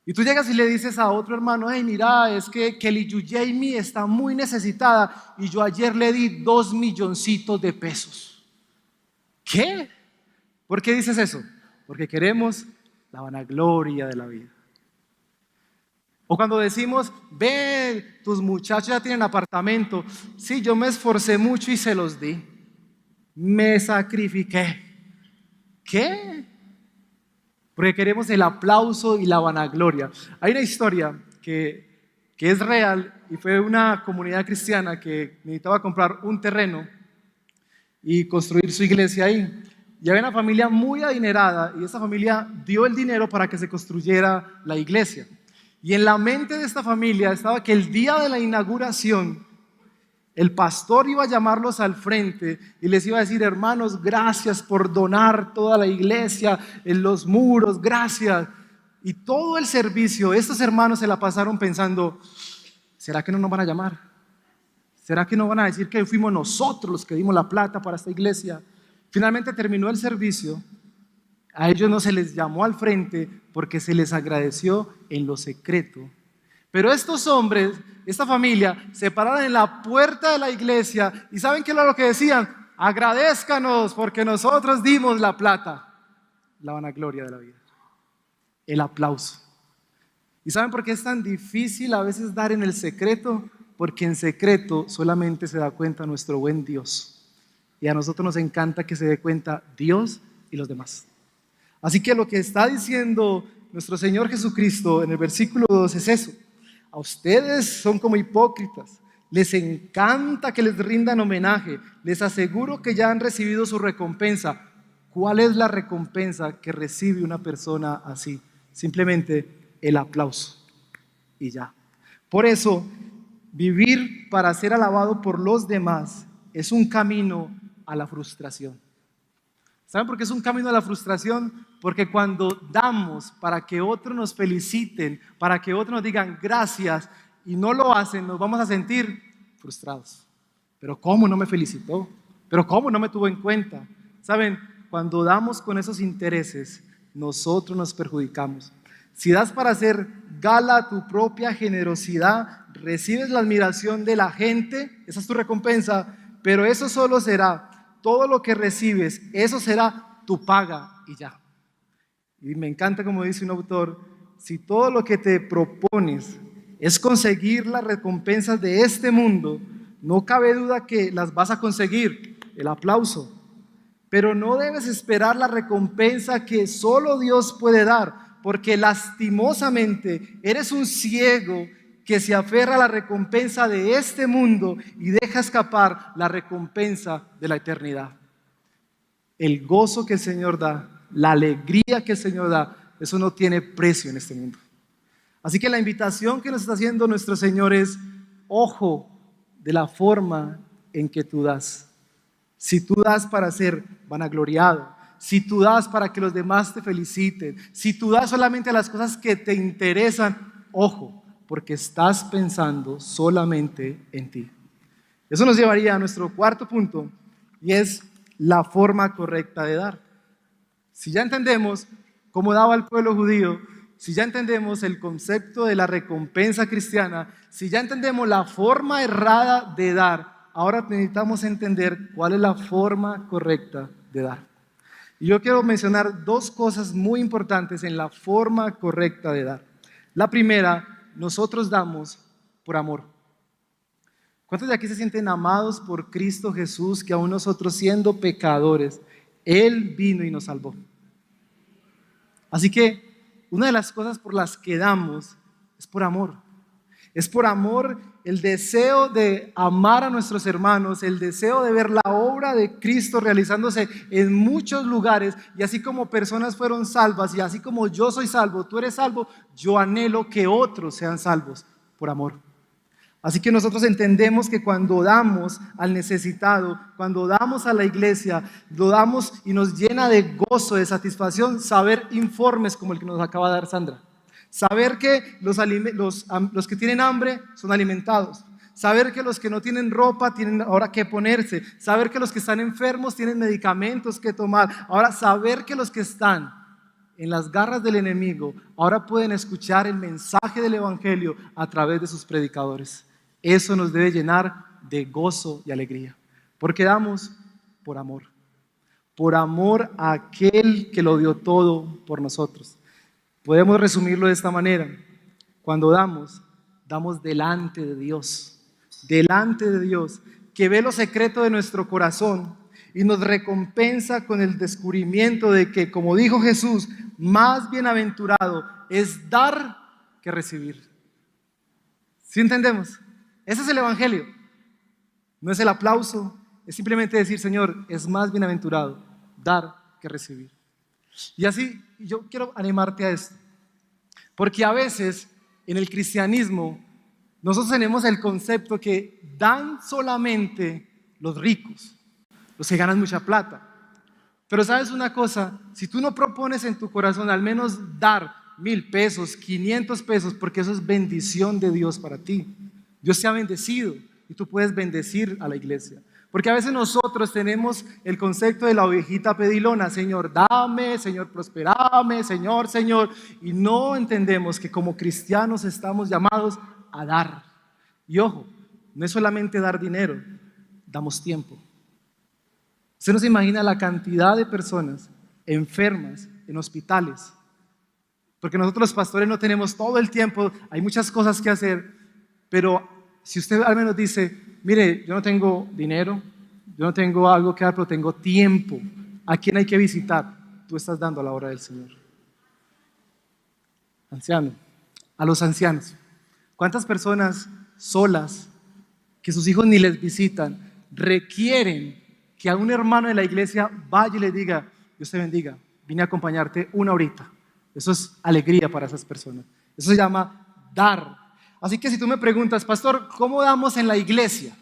y tú llegas y le dices a otro hermano, hey, mira, es que Kelly Yu Jamie está muy necesitada y yo ayer le di 2 milloncitos de pesos. ¿Qué? ¿Por qué dices eso? Porque queremos la vanagloria de la vida. O cuando decimos, ve, tus muchachos ya tienen apartamento. Sí, yo me esforcé mucho y se los di. Me sacrifiqué. ¿Qué? Porque queremos el aplauso y la vanagloria. Hay una historia que es real y fue una comunidad cristiana que necesitaba comprar un terreno y construir su iglesia ahí. Y había una familia muy adinerada y esa familia dio el dinero para que se construyera la iglesia. Y en la mente de esta familia estaba que el día de la inauguración, el pastor iba a llamarlos al frente y les iba a decir, hermanos, gracias por donar toda la iglesia, en los muros, gracias. Y todo el servicio, estos hermanos se la pasaron pensando, ¿será que no nos van a llamar? ¿Será que no van a decir que fuimos nosotros los que dimos la plata para esta iglesia? Finalmente terminó el servicio. A ellos no se les llamó al frente porque se les agradeció en lo secreto. Pero estos hombres, esta familia, se pararon en la puerta de la iglesia y ¿saben qué era lo que decían? Agradézcanos porque nosotros dimos la plata. La vanagloria de la vida. El aplauso. ¿Y saben por qué es tan difícil a veces dar en el secreto? Porque en secreto solamente se da cuenta nuestro buen Dios. Y a nosotros nos encanta que se dé cuenta Dios y los demás. Así que lo que está diciendo nuestro Señor Jesucristo en el versículo 2 es eso. A ustedes son como hipócritas. Les encanta que les rindan homenaje. Les aseguro que ya han recibido su recompensa. ¿Cuál es la recompensa que recibe una persona así? Simplemente el aplauso. Y ya. Por eso, vivir para ser alabado por los demás es un camino a la frustración. ¿Saben por qué es un camino a la frustración? Porque cuando damos para que otros nos feliciten, para que otros nos digan gracias y no lo hacen, nos vamos a sentir frustrados. Pero ¿cómo no me felicitó? ¿Pero cómo no me tuvo en cuenta? ¿Saben? Cuando damos con esos intereses, nosotros nos perjudicamos. Si das para hacer gala a tu propia generosidad, recibes la admiración de la gente, esa es tu recompensa, pero eso solo será. Todo lo que recibes, eso será tu paga y ya. Y me encanta como dice un autor, si todo lo que te propones es conseguir las recompensas de este mundo, no cabe duda que las vas a conseguir, el aplauso. Pero no debes esperar la recompensa que solo Dios puede dar, porque lastimosamente eres un ciego que se aferra a la recompensa de este mundo y deja escapar la recompensa de la eternidad. El gozo que el Señor da, la alegría que el Señor da, eso no tiene precio en este mundo. Así que la invitación que nos está haciendo nuestro Señor es, ojo de la forma en que tú das. Si tú das para ser vanagloriado, si tú das para que los demás te feliciten, si tú das solamente a las cosas que te interesan, ojo, porque estás pensando solamente en ti. Eso nos llevaría a nuestro cuarto punto y es la forma correcta de dar. Si ya entendemos cómo daba el pueblo judío si ya entendemos el concepto de la recompensa cristiana, si ya entendemos la forma errada de dar, ahora necesitamos entender cuál es la forma correcta de dar. Y yo quiero mencionar dos cosas muy importantes en la forma correcta de dar. La primera, nosotros damos por amor. ¿Cuántos de aquí se sienten amados por Cristo Jesús, que aún nosotros siendo pecadores, Él vino y nos salvó? Así que una de las cosas por las que damos es por amor. Es por amor, el deseo de amar a nuestros hermanos, el deseo de ver la obra de Cristo realizándose en muchos lugares, y así como personas fueron salvas y así como yo soy salvo, tú eres salvo, yo anhelo que otros sean salvos por amor. Así que nosotros entendemos que cuando damos al necesitado, cuando damos a la iglesia, lo damos y nos llena de gozo, de satisfacción, saber informes como el que nos acaba de dar Sandra. Saber que los que tienen hambre son alimentados. Saber que los que no tienen ropa tienen ahora que ponerse. Saber que los que están enfermos tienen medicamentos que tomar. Ahora saber que los que están en las garras del enemigo ahora pueden escuchar el mensaje del evangelio a través de sus predicadores. Eso nos debe llenar de gozo y alegría, porque damos por amor a aquel que lo dio todo por nosotros. Podemos resumirlo de esta manera: cuando damos delante de Dios, que ve lo secreto de nuestro corazón y nos recompensa con el descubrimiento de que, como dijo Jesús, más bienaventurado es dar que recibir. ¿Sí entendemos? Ese es el evangelio. No es el aplauso, es simplemente decir: Señor, es más bienaventurado dar que recibir. Y así yo quiero animarte a esto, porque a veces en el cristianismo nosotros tenemos el concepto que dan solamente los ricos, los que ganan mucha plata. Pero sabes una cosa, si tú no propones en tu corazón al menos dar 1,000 pesos, 500 pesos, porque eso es bendición de Dios para ti. Dios te ha bendecido y tú puedes bendecir a la iglesia. Porque a veces nosotros tenemos el concepto de la ovejita pedilona: Señor, dame, Señor, prosperame, Señor, Señor. Y no entendemos que como cristianos estamos llamados a dar. Y ojo, no es solamente dar dinero, damos tiempo. Usted no se imagina la cantidad de personas enfermas en hospitales. Porque nosotros los pastores no tenemos todo el tiempo, hay muchas cosas que hacer. Pero si usted al menos dice: mire, yo no tengo dinero, yo no tengo algo que dar, pero tengo tiempo, ¿a quién hay que visitar? Tú estás dando a la obra del Señor. Anciano, a los ancianos. ¿Cuántas personas solas, que sus hijos ni les visitan, requieren que a un hermano de la iglesia vaya y le diga: Dios te bendiga, vine a acompañarte una horita? Eso es alegría para esas personas. Eso se llama dar. Así que si tú me preguntas: pastor, ¿cómo damos en la iglesia?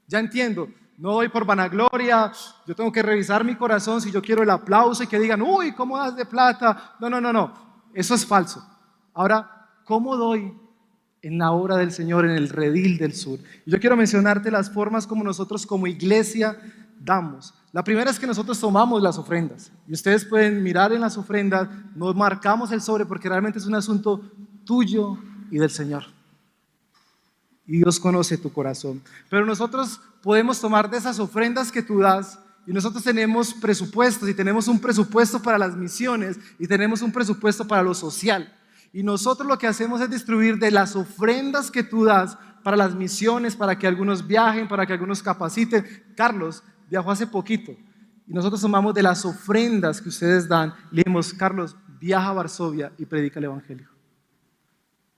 Ya entiendo, no doy por vanagloria, yo tengo que revisar mi corazón si yo quiero el aplauso y que digan: uy, ¿cómo das de plata? No, eso es falso. Ahora, ¿cómo doy en la obra del Señor, en el redil del sur? Y yo quiero mencionarte las formas como nosotros como iglesia damos. La primera es que nosotros tomamos las ofrendas, y ustedes pueden mirar en las ofrendas, nos marcamos el sobre porque realmente es un asunto tuyo y del Señor. Y Dios conoce tu corazón. Pero nosotros podemos tomar de esas ofrendas que tú das, y nosotros tenemos presupuestos, y tenemos un presupuesto para las misiones, y tenemos un presupuesto para lo social. Y nosotros lo que hacemos es distribuir de las ofrendas que tú das para las misiones, para que algunos viajen, para que algunos capaciten. Carlos viajó hace poquito, y nosotros tomamos de las ofrendas que ustedes dan, le dijimos: Carlos, viaja a Varsovia y predica el evangelio.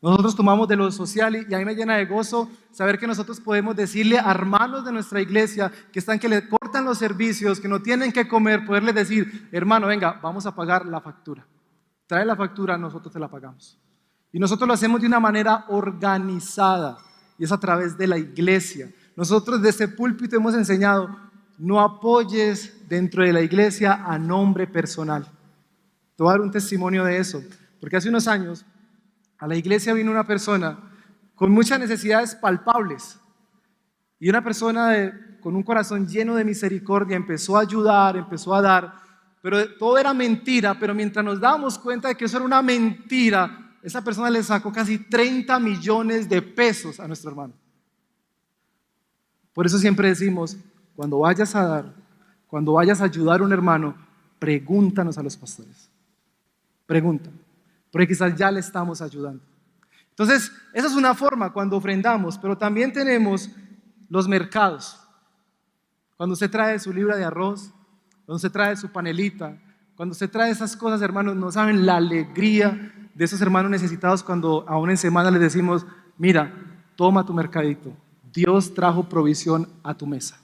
Nosotros tomamos de lo social, y a mí me llena de gozo saber que nosotros podemos decirle a hermanos de nuestra iglesia que le cortan los servicios, que no tienen que comer, poderles decir: hermano, venga, vamos a pagar la factura. Trae la factura, nosotros te la pagamos. Y nosotros lo hacemos de una manera organizada, y es a través de la iglesia. Nosotros desde este púlpito hemos enseñado: no apoyes dentro de la iglesia a nombre personal. Te voy a dar un testimonio de eso, porque hace unos años a la iglesia vino una persona con muchas necesidades palpables, y una persona con un corazón lleno de misericordia empezó a ayudar, empezó a dar, pero todo era mentira, pero mientras nos dábamos cuenta de que eso era una mentira, esa persona le sacó casi 30 millones de pesos a nuestro hermano. Por eso siempre decimos, cuando vayas a dar, cuando vayas a ayudar a un hermano, pregúntanos a los pastores. Pregunta, porque quizás ya le estamos ayudando. Entonces, esa es una forma cuando ofrendamos, pero también tenemos los mercados. Cuando usted trae su libra de arroz, cuando usted trae su panelita, cuando usted trae esas cosas, hermanos, no saben la alegría de esos hermanos necesitados cuando aún en semana les decimos, mira, toma tu mercadito, Dios trajo provisión a tu mesa.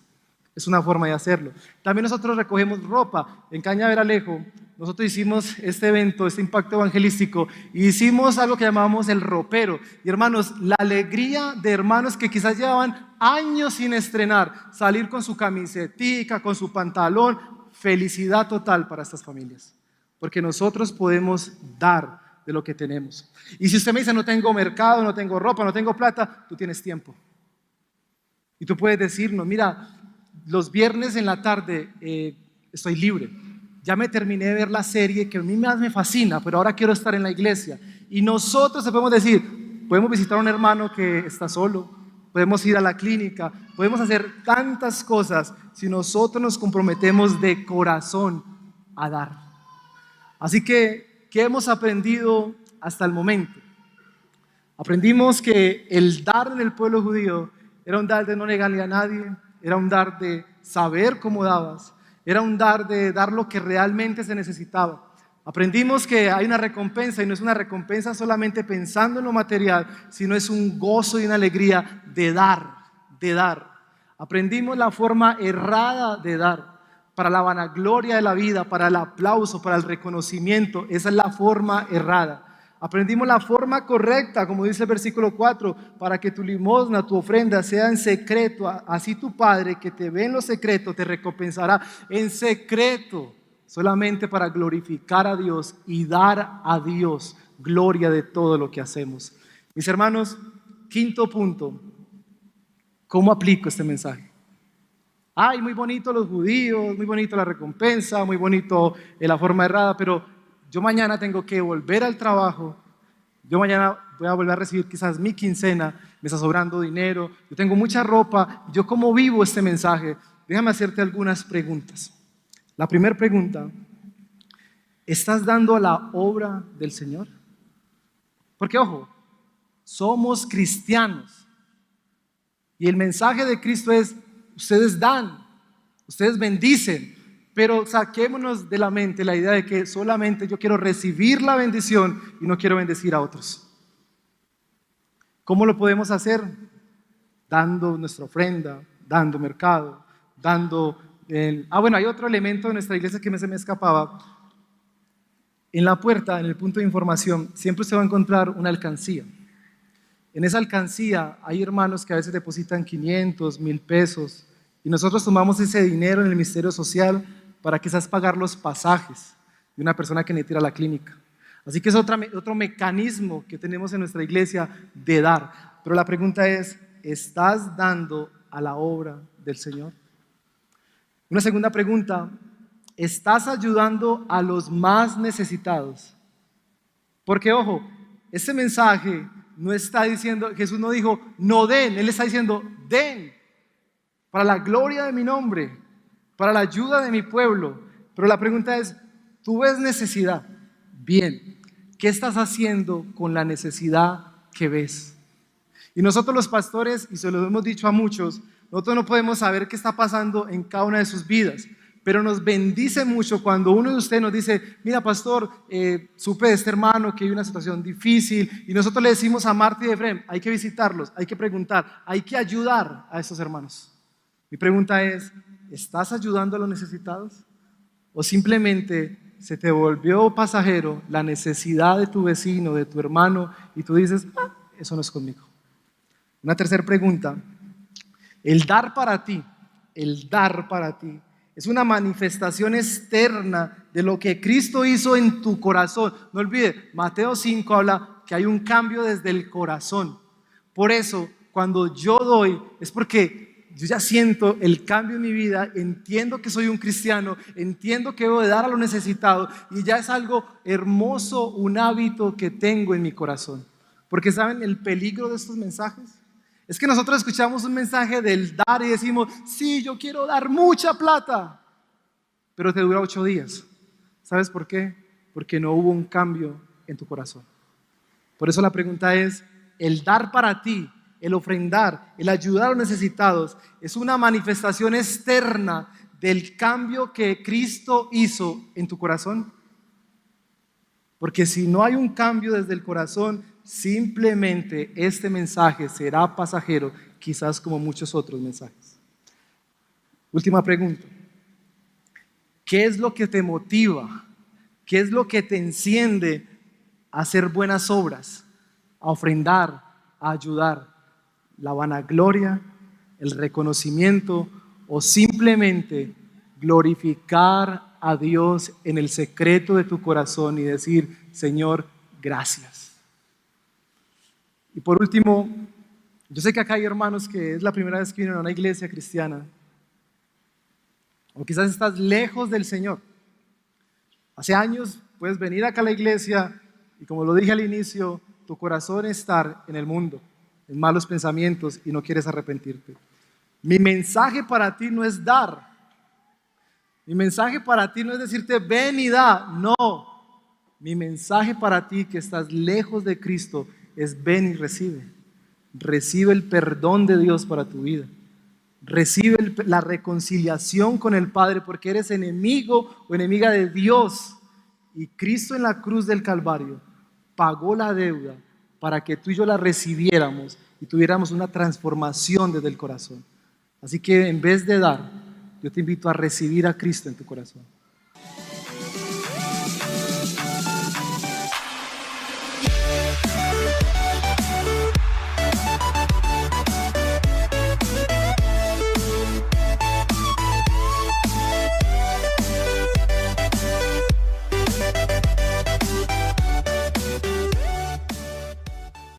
Es una forma de hacerlo. También nosotros recogemos ropa. En Cañaveralejo, nosotros hicimos este evento, este impacto evangelístico, y hicimos algo que llamábamos el ropero. Y hermanos, la alegría de hermanos que quizás llevaban años sin estrenar, salir con su camisetica, con su pantalón, felicidad total para estas familias. Porque nosotros podemos dar de lo que tenemos. Y si usted me dice, no tengo mercado, no tengo ropa, no tengo plata, tú tienes tiempo. Y tú puedes decirnos, mira, los viernes en la tarde estoy libre. Ya me terminé de ver la serie que a mí más me fascina, pero ahora quiero estar en la iglesia. Y nosotros te podemos decir, podemos visitar a un hermano que está solo, podemos ir a la clínica, podemos hacer tantas cosas si nosotros nos comprometemos de corazón a dar. Así que, ¿qué hemos aprendido hasta el momento? Aprendimos que el dar en el pueblo judío era un dar de no negarle a nadie, era un dar de saber cómo dabas, era un dar de dar lo que realmente se necesitaba. Aprendimos que hay una recompensa y no es una recompensa solamente pensando en lo material, sino es un gozo y una alegría de dar, de dar. Aprendimos la forma errada de dar, para la vanagloria de la vida, para el aplauso, para el reconocimiento. Esa es la forma errada. Aprendimos la forma correcta, como dice el versículo 4, para que tu limosna, tu ofrenda sea en secreto, así tu Padre que te ve en lo secreto te recompensará en secreto, solamente para glorificar a Dios y dar a Dios gloria de todo lo que hacemos. Mis hermanos, quinto punto, ¿cómo aplico este mensaje? Ay, muy bonito los judíos, muy bonito la recompensa, muy bonito la forma errada, pero yo mañana tengo que volver al trabajo, yo mañana voy a volver a recibir quizás mi quincena, me está sobrando dinero, yo tengo mucha ropa, ¿yo cómo vivo este mensaje? Déjame hacerte algunas preguntas. La primera pregunta, ¿estás dando a la obra del Señor? Porque ojo, somos cristianos y el mensaje de Cristo es, ustedes dan, ustedes bendicen, pero saquémonos de la mente la idea de que solamente yo quiero recibir la bendición y no quiero bendecir a otros. ¿Cómo lo podemos hacer? Dando nuestra ofrenda, dando mercado, dando... bueno, hay otro elemento de nuestra iglesia que se me escapaba. En la puerta, en el punto de información, siempre se va a encontrar una alcancía. En esa alcancía hay hermanos que a veces depositan 500, 1000 pesos y nosotros tomamos ese dinero en el ministerio social para quizás pagar los pasajes de una persona que necesita ir a la clínica. Así que es otro mecanismo que tenemos en nuestra iglesia de dar. Pero la pregunta es, ¿estás dando a la obra del Señor? Una segunda pregunta, ¿estás ayudando a los más necesitados? Porque ojo, este mensaje no está diciendo, Jesús no dijo, no den, Él está diciendo, den, para la gloria de mi nombre, para la ayuda de mi pueblo. Pero la pregunta es, ¿tú ves necesidad? Bien, ¿qué estás haciendo con la necesidad que ves? Y nosotros los pastores, y se lo hemos dicho a muchos, nosotros no podemos saber qué está pasando en cada una de sus vidas, pero nos bendice mucho cuando uno de ustedes nos dice, mira pastor, supe de este hermano que vive una situación difícil, y nosotros le decimos a Marta y Efraín, hay que visitarlos, hay que preguntar, hay que ayudar a estos hermanos. Mi pregunta es, ¿estás ayudando a los necesitados? ¿O simplemente se te volvió pasajero la necesidad de tu vecino, de tu hermano, y tú dices, eso no es conmigo? Una tercera pregunta, el dar para ti es una manifestación externa de lo que Cristo hizo en tu corazón. No olvide, Mateo 5 habla que hay un cambio desde el corazón. Por eso, cuando yo doy, es porque yo ya siento el cambio en mi vida, entiendo que soy un cristiano, entiendo que debo de dar a lo necesitado y ya es algo hermoso, un hábito que tengo en mi corazón. Porque ¿saben el peligro de estos mensajes? Es que nosotros escuchamos un mensaje del dar y decimos, sí, yo quiero dar mucha plata, pero te dura 8 días. ¿Sabes por qué? Porque no hubo un cambio en tu corazón. Por eso la pregunta es, el dar para ti, el ofrendar, el ayudar a los necesitados, es una manifestación externa del cambio que Cristo hizo en tu corazón. Porque si no hay un cambio desde el corazón, simplemente este mensaje será pasajero, quizás como muchos otros mensajes. Última pregunta. ¿Qué es lo que te motiva? ¿Qué es lo que te enciende a hacer buenas obras, a ofrendar, a ayudar? ¿La vanagloria, el reconocimiento o simplemente glorificar a Dios en el secreto de tu corazón y decir, Señor, gracias? Y por último, yo sé que acá hay hermanos que es la primera vez que vienen a una iglesia cristiana, o quizás estás lejos del Señor. Hace años puedes venir acá a la iglesia y, como lo dije al inicio, tu corazón está en el mundo, en malos pensamientos y no quieres arrepentirte. Mi mensaje para ti no es dar. Mi mensaje para ti no es decirte ven y da. No. Mi mensaje para ti que estás lejos de Cristo es ven y recibe. Recibe el perdón de Dios para tu vida. Recibe la reconciliación con el Padre porque eres enemigo o enemiga de Dios. Y Cristo en la cruz del Calvario pagó la deuda para que tú y yo la recibiéramos y tuviéramos una transformación desde el corazón. Así que en vez de dar, yo te invito a recibir a Cristo en tu corazón.